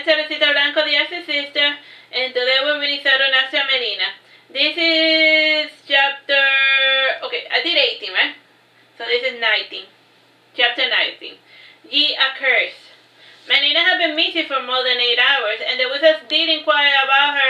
Teresita Blanco, the Artsy sister, and today we're reading Saturnastra Melina. This is chapter... Okay, I did 18, right? So this is 19. Chapter 19. Ye Accursed. Melina had been missing for more than 8 hours, and the wizards did inquire about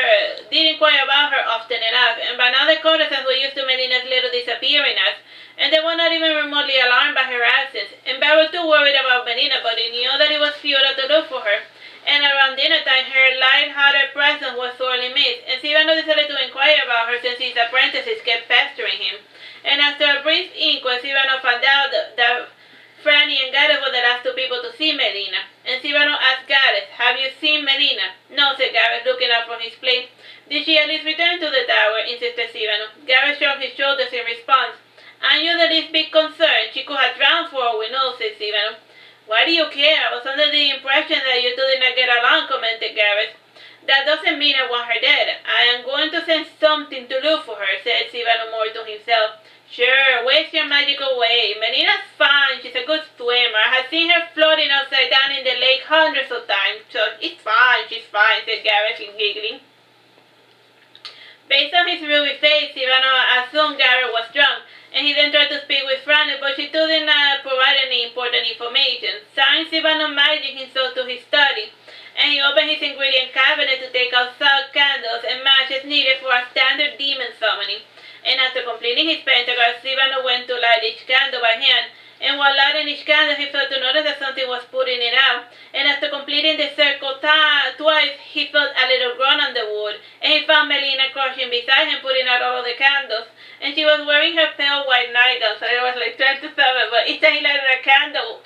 her often enough, and by now the courtesans were used to Melina's little disappearing acts, and they were not even remotely alarmed by her absence, and they were too worried about Melina, but they knew that it was futile to look for her. And around dinner time, her light-hearted presence was sorely missed, and Sivano decided to inquire about her since his apprentices kept pestering him. And after a brief inquiry, Sivano found out that Franny and Gareth were the last 2 people to see Melina. And Sivano asked Gareth, "Have you seen Melina?" "No," said Gareth, looking up from his plate. "Did she at least return to the tower?" insisted Sivano. Gareth shrugged his shoulders in response. "Aren't you the least bit concerned? She could have drowned for all we know," said Sivano. "Why do you care? I was under the impression that you two did not get along," commented Gareth. "That doesn't mean I want her dead. I am going to send something to look for her," said Sivano more to himself. "Sure, waste your magic away. Melina's fine. She's a good swimmer. I have seen her floating upside down in the lake hundreds of times, so she's fine, said Gareth, giggling. Based on his ruby face, Sivano assumed Gareth was drunk, and he then tried to speak with Franny, but she too did not provide any important information. Signed, Sivano magic himself to his study, and he opened his ingredient cabinet to take out salt candles and matches needed for a standard demon summoning. And after completing his pentagram, Sivano went to light each candle by hand, and while lighting each candle, he felt to notice that something was putting it out, and after completing the circle twice, he felt a little groan on the wood, and he found Melina crouching beside him, putting out all of the candles, and she was wearing her pale white nightgown, so it was like trying to stop it, but each time he lighted a candle,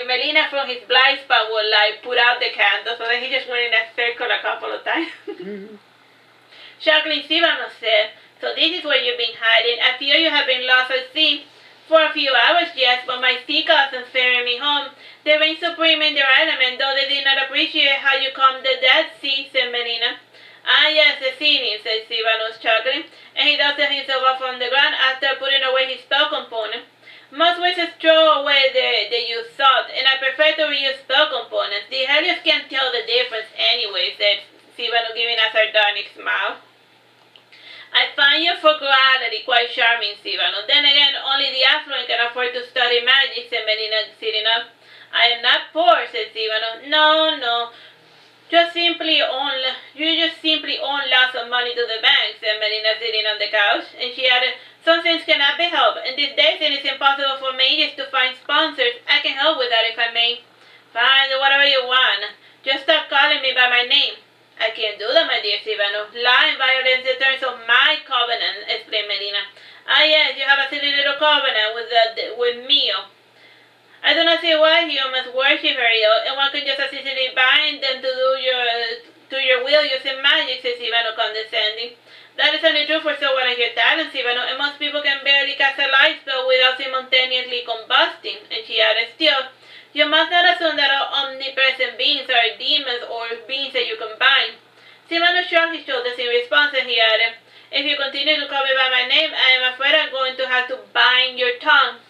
Melina from his blind spot would like put out the candle, so then he just went in a circle a couple of times. Chuckling, Sivano said, "So this is where you've been hiding. I fear you have been lost at sea." "For a few hours, yes, but my sea cousins ferried me home. They reigned supreme in their element, though they did not appreciate how you calmed the dead sea," said Melina. "Ah, yes, the sea," said Sivano, chuckling, and he dusted himself off on the ground after putting away his spell component. "Most wizards throw away the used salt, and I prefer to reuse spell components. The Helios can't tell the difference anyway," said Sivano, giving a sardonic smile. "I find your frugality quite charming, Sivano. Then again, only the affluent can afford to study magic," said Melina, sitting up. "I am not poor," said Sivano. No. You just simply own lots of money to the bank," said Melina, sitting on the couch. And she added, "Some things cannot be helped, and these days it is impossible for mages to find sponsors. I can help with that if I may." "Fine, do whatever you want. Just stop calling me by my name." "I can't do that, my dear Sivano. Lying violates the terms of my covenant," explained Melina. "Ah, yes, you have a silly little covenant with Mio. I do not see why humans worship her ill, and one could just as easily bind them to your will using magic," said Sivano, condescending. "That is only true for someone of your talent, Sivano, and most people can barely cast a light spell without simultaneously combusting." And she added, "Still, you must not assume that all omnipresent beings are demons or beings that you combine." Sivano shrugged his shoulders in response, and he added, "If you continue to call me by my name, I am afraid I'm going to have to bind your tongue."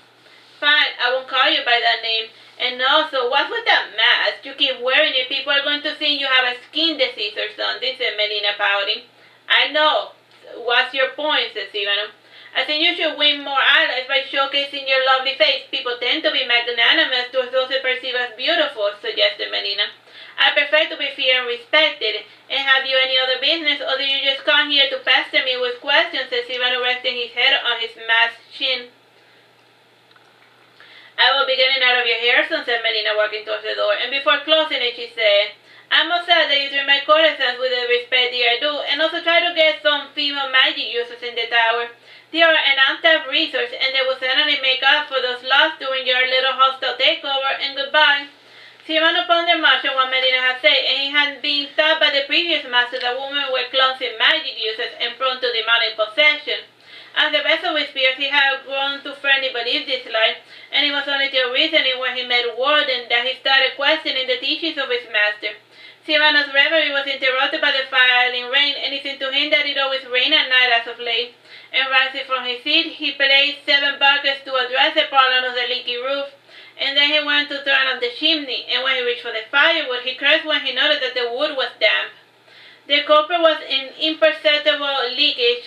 "Fine, I won't call you by that name. And also, what's with that mask? You keep wearing it. People are going to think you have a skin disease or something," said Melina, pouting. "I know. What's your point?" said Sivano. "I think you should win more allies by showcasing your lovely face. People tend to be magnanimous towards those they perceive as beautiful," suggested Melina. "I prefer to be feared and respected. And have you any other business, or do you just come here to pester me with questions?" said Sivano, resting his head on his masked chin. "I will be getting out of your hair soon," said Melina, walking towards the door, and before closing it, she said, "I must add that you treat my courtesans with the respect they are due, and also try to get some female magic users in the tower. They are an untapped resource, and they will certainly make up for those lost during your little hostile takeover, and goodbye." Sivano pondered much on what Melina had said, and he had been taught by the previous master that women were clumsy magic users and prone to demanding possession. As the best of his peers, he had grown to firmly believe this lie, and it was only till recently when he met Warden that he started questioning the teachings of his master. Sivano's reverie was interrupted by the falling rain, and it seemed to him that it always rained at night as of late. And rising from his seat, he placed 7 buckets to address the problem of the leaky roof. and then he went to turn on the chimney, and when he reached for the firewood, he cursed when he noticed that the wood was damp. The copper was in imperceptible leakage,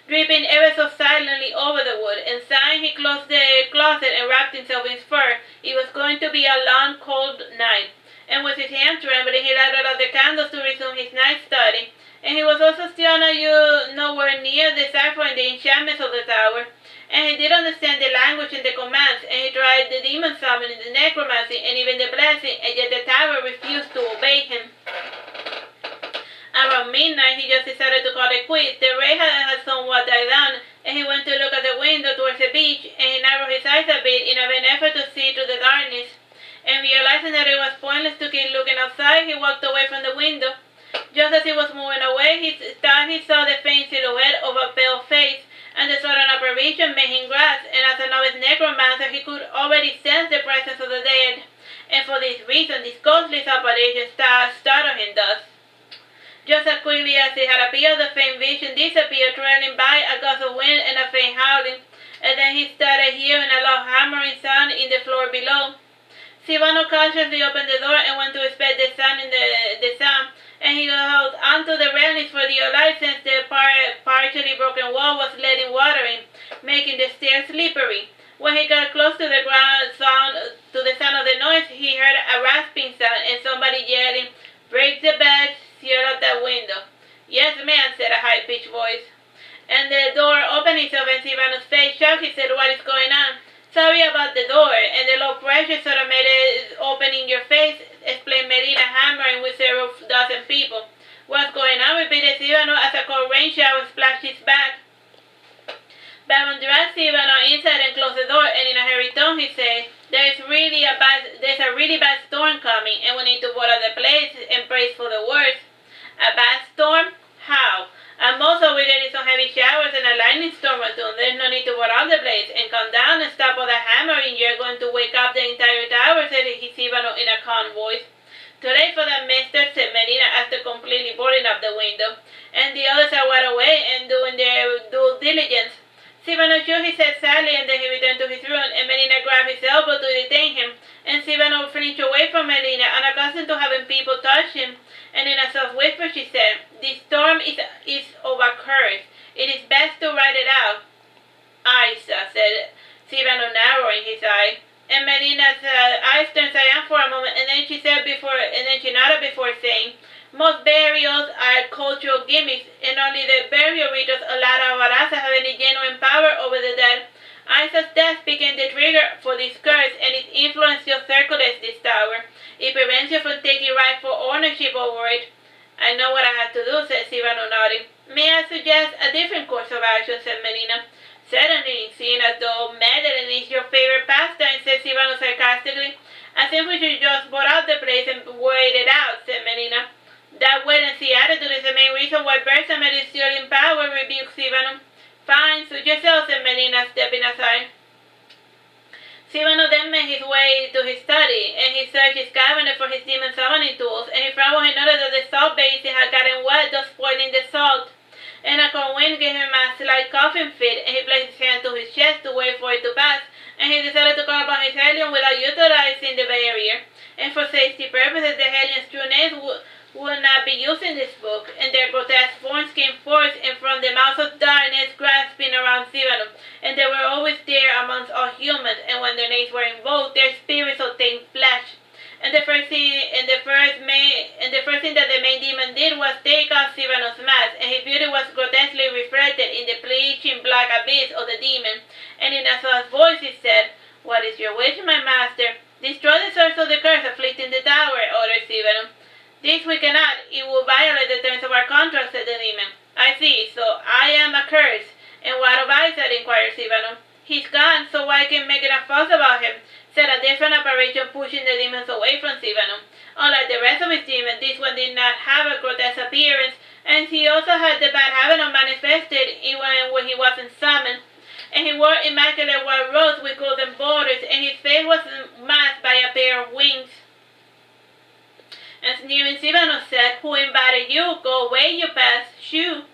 dripping ever so silently over the wood, and sighing he closed the closet and wrapped himself in fur. It was going to be a long, cold night, and with his hand trembling, he lighted up the candles to resume his night study. And he was also still nowhere near deciphering the enchantments of the tower, and he did understand the language and the commands, and he tried the demon summoning, the necromancy, and even the blessing, and yet the tower refused to obey him. Around midnight, he just decided to call it quits. The rain had somewhat died down, and he went to look at the window towards the beach, and he narrowed his eyes a bit in an effort to see through the darkness. And realizing that it was pointless to keep looking outside, he walked away from the window. Just as he was moving away, he saw the faint silhouette of a pale face, and the sudden apparition made him grasp, and as a novice necromancer, he could already sense the presence of the dead. And for this reason, this ghostly apparition startled him thus. Just as quickly as it had appeared, the faint vision disappeared, trailing by a gust of wind and a faint howling, and then he started hearing a loud hammering sound in the floor below. Silvano cautiously opened the door and went to inspect the sound, and he held onto the railings for dear life, since the partially broken wall was letting water in, making the stairs slippery. When he got close to the sound of the noise, he heard a rasping sound and somebody yelling, "Break the bed, seal up that window." "Yes, ma'am," said a high-pitched voice. And the door opened itself, and Silvano's face shook. He said, "What is going on?" "Sorry about the door, and the low pressure sort of made it open in your face," explained Melina, hammering with several dozen people. "What's going on?" repeated Silvano as a cold rain shower splashed his back. Baron dragged Silvano inside and closed the door, and in a hurried tone he said, there's a really bad storm coming, and we need to water the place and brace for the worst." "A bad storm? How?" "At most all we get is some heavy showers and a lightning storm or two. There's no need to water all the place. And calm down and stop all that hammering. You're going to wake up the entire tower," said Silvano in a calm voice. "Too late for that, mister," said Melina after completely boarding up the window. "And the others are wide awake and doing their due diligence." Silvano shook his head sadly, and then he returned to his room, and Melina grabbed his elbow to detain him, and Silvano flinched away from Melina, unaccustomed to having people touch him, and in a soft whisper she said, "The storm is of Accursed. It is best to ride it out." "Isa," said Silvano, narrowing his eye, and Melina's eyes turned cyan for a moment, and then she nodded before saying, "Most burials are cultural gimmicks, and only the burial rituals allow Varasa have any genuine power over the dead. Isa's death became the trigger for this curse, and its influence still circulates this tower. It prevents you from taking rightful ownership over it." "I know what I have to do," said Silvano, nodding. "May I suggest a different course of action?" said Melina. "Certainly, seeing as though meddling is your favorite pastime," said Silvano sarcastically. "I think we should just board out the place and wait it out," said Melina. "That wait-and-see attitude is the main reason why Bersamet is still in power," rebuked Silvano. "Fine, suit yourself," said Melina, stepping aside. Silvano then made his way to his study, and he searched his cabinet for his demon summoning tools, and he found when he noticed that the salt basin had gotten wet, thus spoiling the salt. And a cold wind gave him a slight coughing fit, and he placed his hand to his chest to wait for it to pass, and he decided to call upon his Hellion without utilizing the barrier. And for safety purposes, the Hellion's true names would not be used in this book, and their grotesque forms came forth, and from the mouths of darkness grasping around Silvano, and they were always there amongst all humans, and when their names were invoked, their spirits obtained flesh. And the first thing that the main demon did was take off Silvano's mask, and his beauty was grotesquely reflected in the bleaching black abyss of the demon. And in a soft voice he said, "What is your wish, my master?" "Destroy the source of the curse afflicting the tower," ordered Silvano. "This we cannot. It will violate the terms of our contract," said the demon. "I see. So I am accursed. And what of Isaac?" inquired Silvano. "He's gone, so why keep making a fuss about him?" said a different apparition, pushing the demons away from Silvano. Unlike the rest of his demons, this one did not have a grotesque appearance, and he also had the bad habit of manifesting even when he wasn't summoned. And he wore immaculate white robes with golden borders, and his face was masked by a pair of wings. And sneering, Silvano said, "Who invited you? Go away, you pest. Shoo."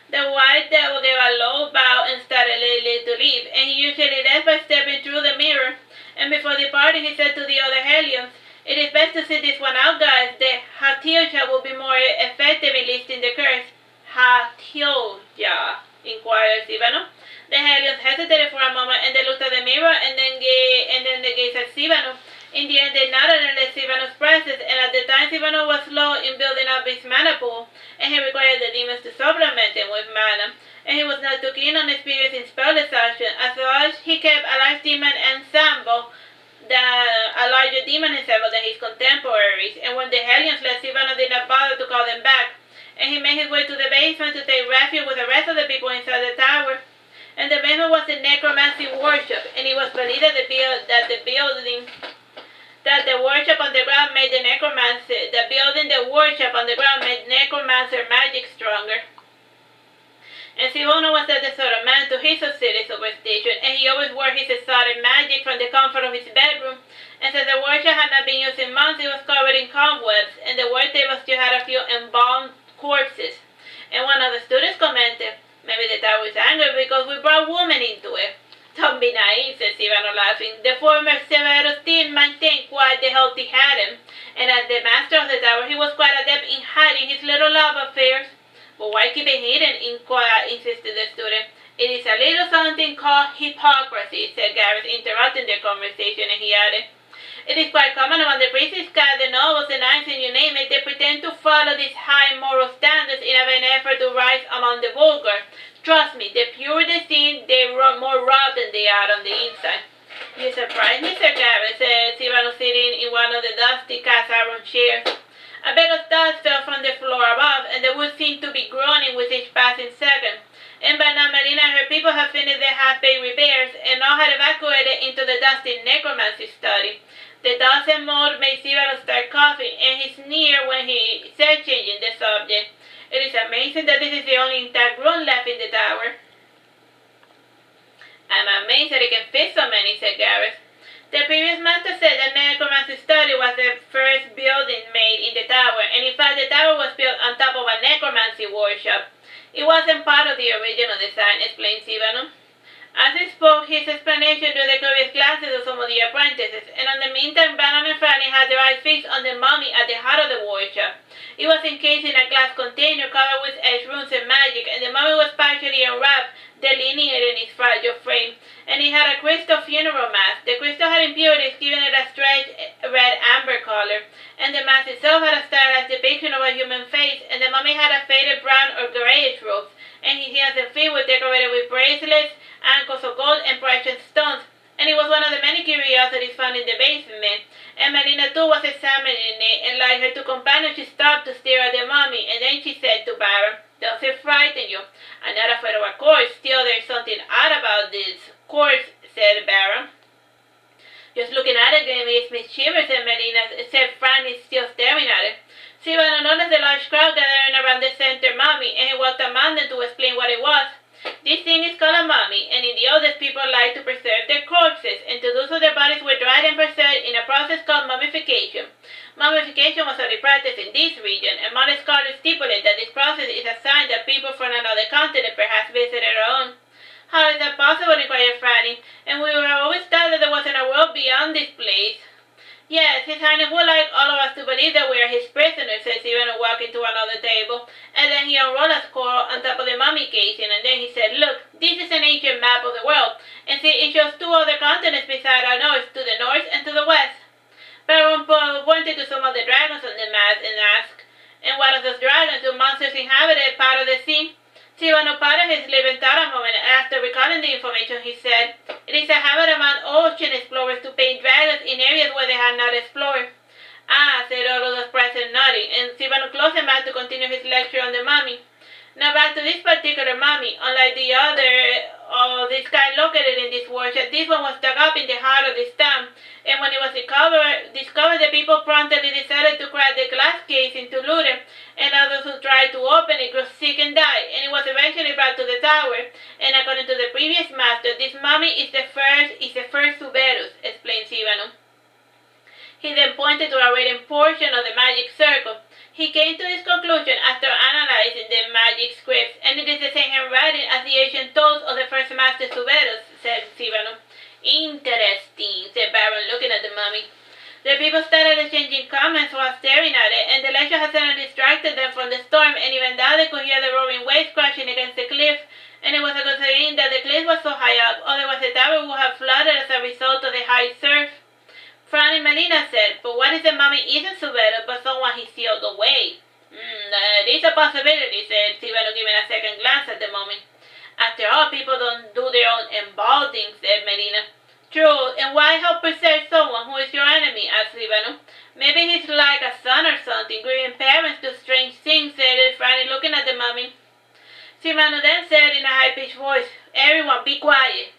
The white devil gave a low bow and started to leave, and he usually left by stepping through the mirror. And before departing, he said to the other Hellions, "It is best to sit this one out, guys. The Hatioja will be more effective in lifting the curse." "Hatioja?" inquired Sivano. The Hellions hesitated for a moment, and they looked at the mirror, and then they gazed at Sivano. In the end, they nodded and left Sivano's presence, and at the time Sivano was slow in building up his mana pool, and he required the demons to supplement him with mana, and he was not too keen on experiencing spell exhaustion, as long as he kept a large demon ensemble, a larger demon ensemble than his contemporaries, and when the Hellions left, Sivano did not bother to call them back, and he made his way to the basement to take refuge with the rest of the people inside the tower. And the basement was the necromancy workshop, and it was believed that the workshop on the ground made the workshop on the ground made necromancer magic stronger. And Sivano was the sort of man to his silly superstition, and he always wore his exotic magic from the comfort of his bedroom. And since the workshop had not been used in months, it was covered in cobwebs, and the work table still had a few embalmed corpses. And one of the students commented, "Maybe the tower is angry because we brought women into it." "Don't be naive," said Sivano, laughing. "The former Severus did maintain quite the healthy harem, and as the master of the tower, he was quite adept in hiding his little love affairs." "But why keep it hidden?" insisted the student. "It is a little something called hypocrisy," said Gareth, interrupting their conversation, and he added, "It is quite common among the priests, the nobles, the knights, and you name it. They pretend to follow these high moral standards in an effort to rise among the vulgar. Trust me, the purer the sin, they are more rotten they are on the inside." "You surprise me, Sir Gareth," said Sivano, sitting in one of the dusty cast-iron chairs. A bed of dust fell from the floor above, and the wood seemed to be groaning with each passing second. And by now Melina and her people had finished their half-baked repairs, and all had evacuated into the dusty necromancy study. The dust and mold made Sivano start coughing, and he sneered when he said, changing the subject, "It is amazing that this is the only intact room left in the tower." "I'm amazed that it can fit so many," said Gareth. "The previous master said that necromancy study was the first building made in the tower, and in fact the tower was built on top of a necromancy workshop. It wasn't part of the original design," explained Sivano. As he spoke, his explanation drew the curious glances of some of the apprentices, and in the meantime Bannon and Fanny had their eyes fixed on the mummy at the heart of the workshop. It was encased in a glass container covered with etched runes and magic, and the mummy was partially unwrapped, delineated in its fragile frame, and it had a crystal funeral mask. The crystal had impurities, giving it a strange red-amber color, and the mask itself had a stylized depiction of a human face, and the mummy had a faded brown or grayish roof, and his hands and feet were decorated with bracelets, ankles of gold, and precious stones, and it was one of the many curiosities found in the basement. And Melina too was examining it, and like her two companions, she stopped to stare at the mummy, and then she said to Baron, "Does it frighten you?" "I'm not afraid of a corpse. Still, there's something odd about this corpse," said Baron. "Just looking at it gives me shivers," said Melina, said Franny, still staring at it. Sivano noticed a large crowd gathering around the center mummy, and he walked among them to explain what it was. "This thing is called a mummy, and in the oldest people like to preserve their corpses, and to do so their bodies were dried and preserved in a process called mummification. Mummification was only practiced in this region, and modern scholars stipulate that this process is a sign that people from another continent perhaps visited our own." "How is that possible?" inquired Franny. "And we have always thought that there wasn't a world beyond this place." "Yes, His Highness would like all of us to believe that we are his prisoners," said Sivano, walking to another table, and then he unrolled a scroll on top of the mummy casing, and then he said, "Look, this is an ancient map of the world, and see, it shows two other continents beside our nose, to the north and to the west." Baron pointed to some of the dragons on the map and asked, "And what of those dragons? Do monsters inhabit part of the sea?" Sivano parted his lips and thought a moment, and after recalling the information, he said, "It is a habit among ocean explorers to paint dragons in areas where they had not explored." "Ah," said all of those present, nodding, and Sivano closed his mouth to continue his lecture on the mummy. "Now back to this particular mummy. Unlike the other of this kind located in this workshop, this one was dug up in the heart of this town, and when it was discovered, the people promptly decided to crack the glass casing to loot it, and others who tried to open it grew sick and died, and it was eventually brought to the tower, and according to the previous master, this mummy is the first Suberus," explained Sivano. He then pointed to a written portion of the magic circle. He came to this conclusion after analyzing the magic scripts, and it is the same handwriting as the ancient toast of the first master Suberus, said Sivano. "Interesting," said Baron people started exchanging comments while staring at it, and the lecture had suddenly distracted them from the storm, and even now they could hear the roaring waves crashing against the cliff, and it was a good thing that the cliff was so high up, otherwise the tower would have flooded as a result of the high surf. Frowning Melina said, but what if the mummy isn't Subedo, but someone he sealed away? That is a possibility, said Sibano, giving a second glance at the mummy. After all, people don't do their own embalming, said Melina. True, and why help preserve someone who is your enemy? Asked Sibano. Maybe he's like a son or something, grieving parents do strange things, said Franny, looking at the mummy. Sibano then said in a high-pitched voice, everyone, be quiet.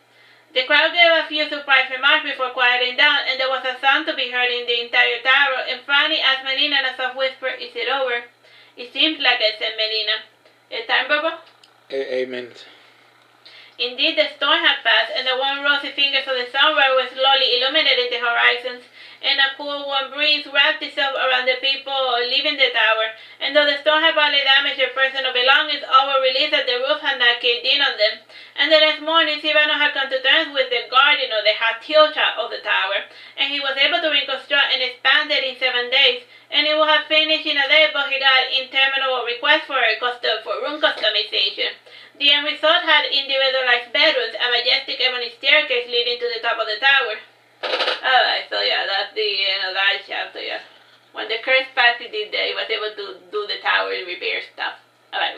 The crowd gave a few surprised remarks before quieting down, and there was a sound to be heard in the entire tower, and Franny asked Melina in a soft whisper, is it over? It seems like it, said Melina. Is time, Bobo? Amen. Indeed, the storm had passed, and the warm rosy fingers of the sunrise were slowly illuminating the horizons, and a cool warm breeze wrapped itself around the people leaving the tower, and though the storm had badly damaged their personal belongings, all were released that the roof had not caved in on them. And the next morning, Sibano had come to terms with the guardian of the Hatilcha of the tower, and he was able to reconstruct and expand it in 7 days, and it would have finished in a day, but he got interminable requests for room customization. The end result had individualized bedrooms, a majestic ebony staircase leading to the top of the tower. Alright, so yeah, that's the end of that chapter, yeah. When the curse passed, he was able to do the tower repair stuff. Alright.